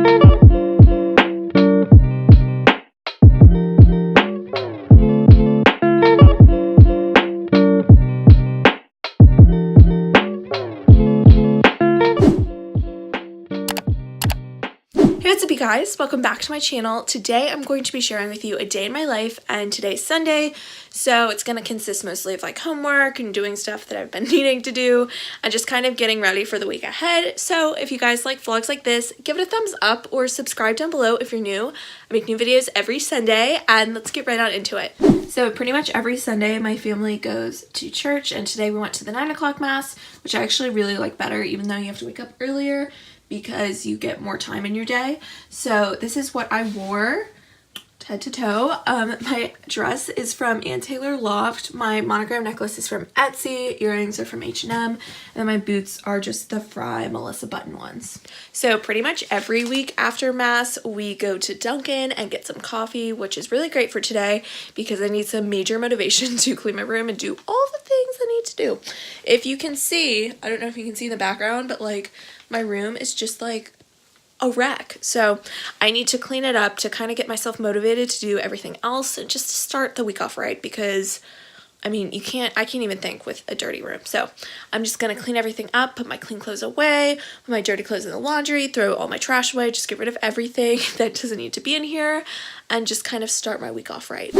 Hey, what's up, you guys? Welcome back to my channel. Today I'm going to be sharing with you a day in my life, and today's Sunday, so it's going to consist mostly of like homework and doing stuff that I've been needing to do and just kind of getting ready for the week ahead. So if you guys like vlogs like this, give it a thumbs up or subscribe down below if you're new. I make new videos every Sunday, and let's get right on into it. So pretty much every Sunday my family goes to church, and today we went to the 9 o'clock mass, which I actually really like better, even though you have to wake up earlier because you get more time in your day. So this is what I wore head to toe. My dress is from Ann Taylor Loft, my monogram necklace is from Etsy, earrings are from H&M, and then my boots are just the Fry Melissa button ones. So pretty much every week after mass we go to Dunkin' and get some coffee, which is really great for today because I need some major motivation to clean my room and do all the things I need to do. If you can see, I don't know if you can see in the background, but like my room is just like a wreck. So I need to clean it up to kind of get myself motivated to do everything else and just to start the week off right, because I mean, I can't even think with a dirty room. So I'm just gonna clean everything up, put my clean clothes away, put my dirty clothes in the laundry, throw all my trash away, just get rid of everything that doesn't need to be in here, and just kind of start my week off right.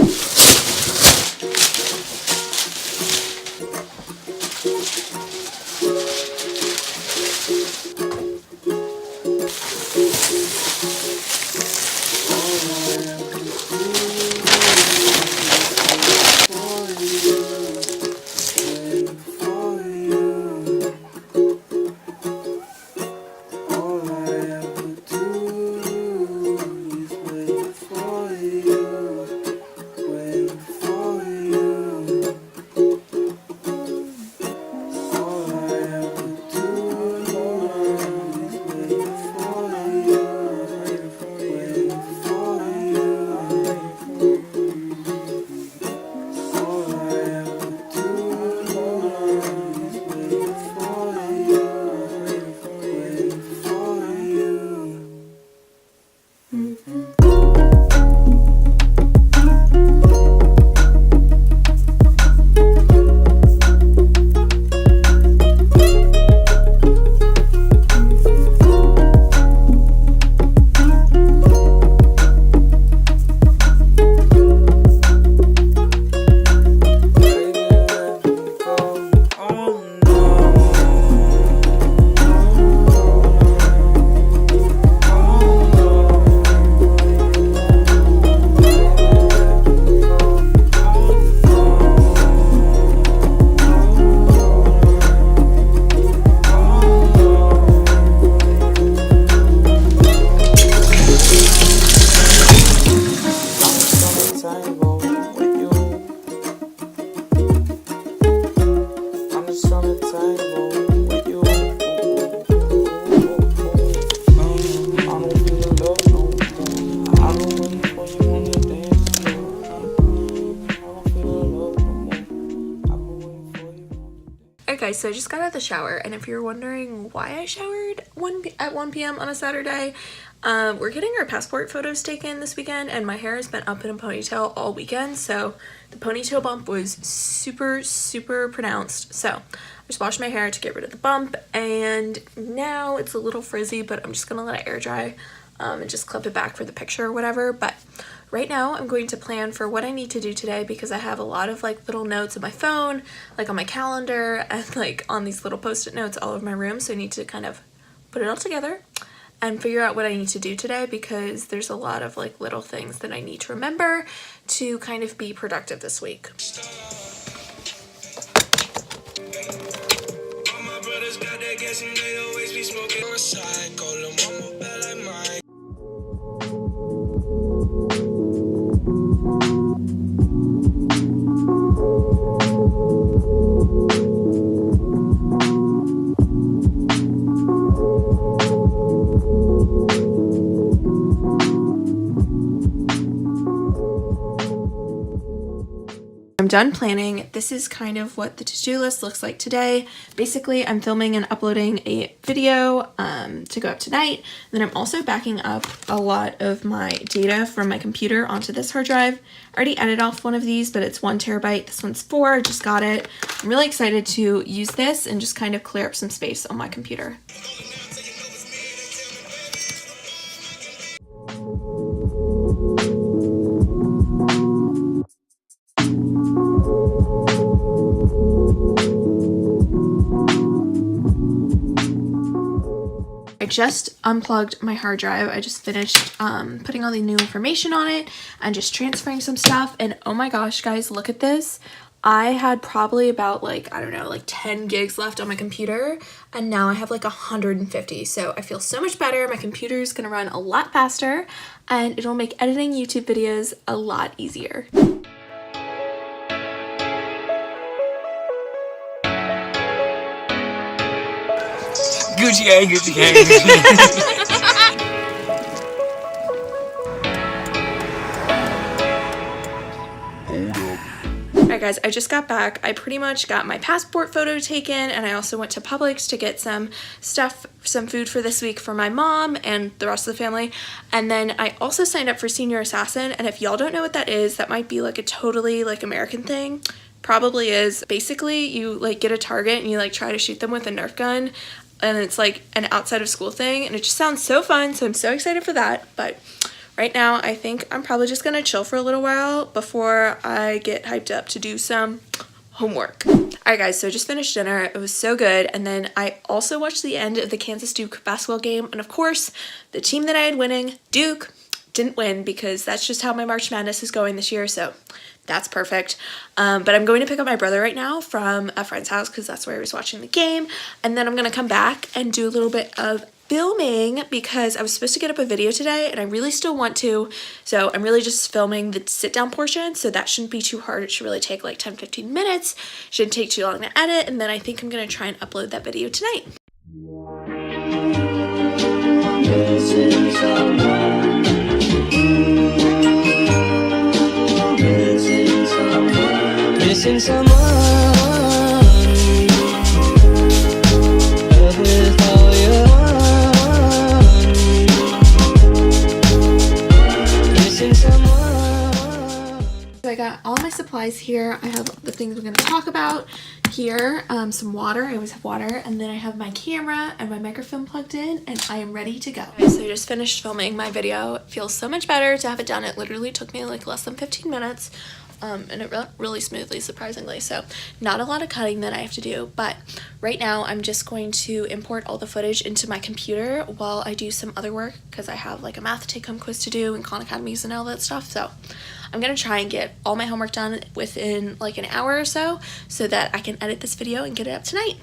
Okay, so I just got out of the shower, and if you're wondering why I showered at 1 p.m. on a Saturday, we're getting our passport photos taken this weekend, and my hair has been up in a ponytail all weekend, so the ponytail bump was super pronounced. So I just washed my hair to get rid of the bump, and now it's a little frizzy, but I'm just gonna let it air dry and just clip it back for the picture or whatever. But right now I'm going to plan for what I need to do today, because I have a lot of like little notes on my phone, like on my calendar, and like on these little post-it notes all over my room. So I need to kind of put it all together and figure out what I need to do today, because there's a lot of like little things that I need to remember to kind of be productive this week. I'm done planning. This is kind of what the to-do list looks like today. Basically, I'm filming and uploading a video to go up tonight. Then I'm also backing up a lot of my data from my computer onto this hard drive. I already edited off one of these, but it's 1 terabyte. This one's 4, I just got it. I'm really excited to use this and just kind of clear up some space on my computer. I just unplugged my hard drive. I just finished putting all the new information on it and just transferring some stuff. And oh my gosh, guys, look at this. I had probably about like, I don't know, like 10 gigs left on my computer, and now I have like 150. So I feel so much better. My computer is gonna run a lot faster, and it'll make editing YouTube videos a lot easier. Gucci gang, Gucci gang, Gucci gang. Alright guys, I just got back. I pretty much got my passport photo taken, and I also went to Publix to get some stuff, some food for this week for my mom and the rest of the family. And then I also signed up for Senior Assassin, and if y'all don't know what that is, that might be like a totally like American thing. Probably is. Basically, you like get a target and you like try to shoot them with a Nerf gun, and it's like an outside of school thing, and it just sounds so fun, so I'm so excited for that. But right now I think I'm probably just gonna chill for a little while before I get hyped up to do some homework. Alright guys, so I just finished dinner. It was so good, and then I also watched the end of the Kansas Duke basketball game, and of course the team that I had winning, Duke, didn't win because that's just how my March Madness is going this year, so that's perfect. But I'm going to pick up my brother right now from a friend's house because that's where he was watching the game. And then I'm going to come back and do a little bit of filming because I was supposed to get up a video today and I really still want to. So I'm really just filming the sit down portion. So that shouldn't be too hard. It should really take like 10-15 minutes. Shouldn't take too long to edit. And then I think I'm going to try and upload that video tonight. Missing someone, love with all your heart. Missing someone. So I got all my supplies here. I have the things we're going to talk about here. Some water. I always have water. And then I have my camera and my microphone plugged in, and I am ready to go. Okay, so I just finished filming my video. It feels so much better to have it done. It literally took me like less than 15 minutes. And it went really smoothly, surprisingly. So not a lot of cutting that I have to do, but right now I'm just going to import all the footage into my computer while I do some other work because I have like a math take-home quiz to do and Khan Academies and all that stuff. So I'm gonna try and get all my homework done within like an hour or so that I can edit this video and get it up tonight.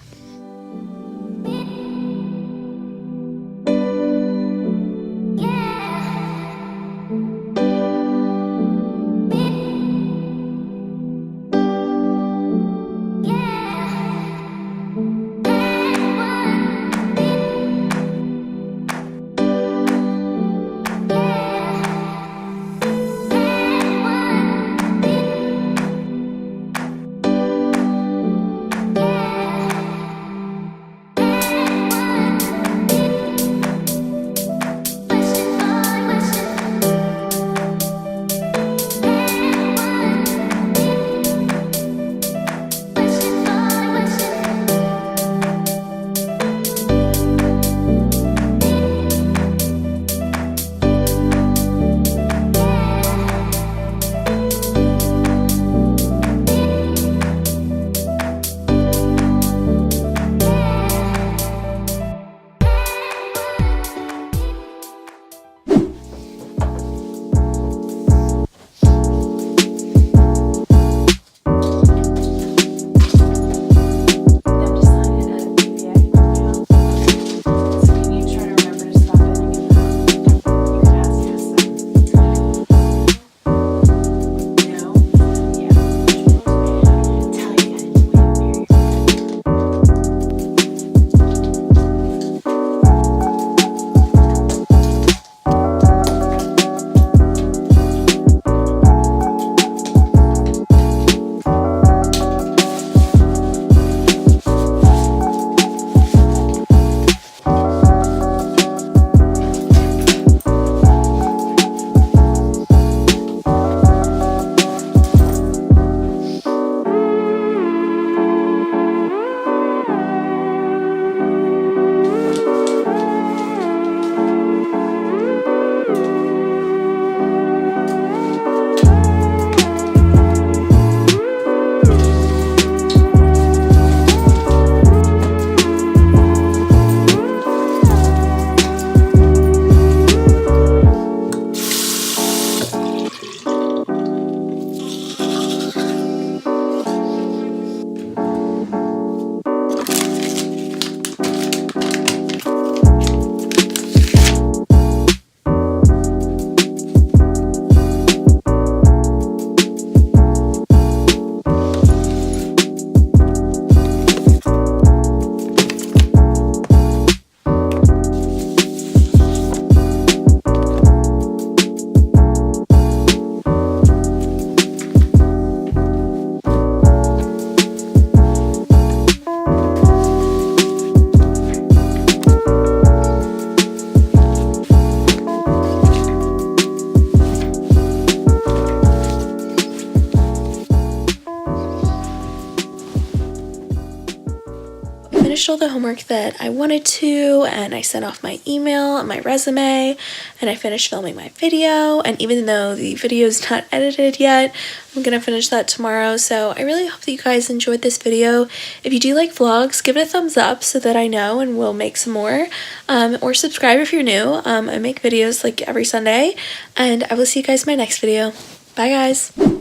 finished all the homework that I wanted to, and I sent off my email and my resume, and I finished filming my video. And even though the video is not edited yet, I'm gonna finish that tomorrow. So I really hope that you guys enjoyed this video. If you do like vlogs, give it a thumbs up so that I know and we'll make some more. Or subscribe if you're new. I make videos like every Sunday, and I will see you guys in my next video. Bye guys.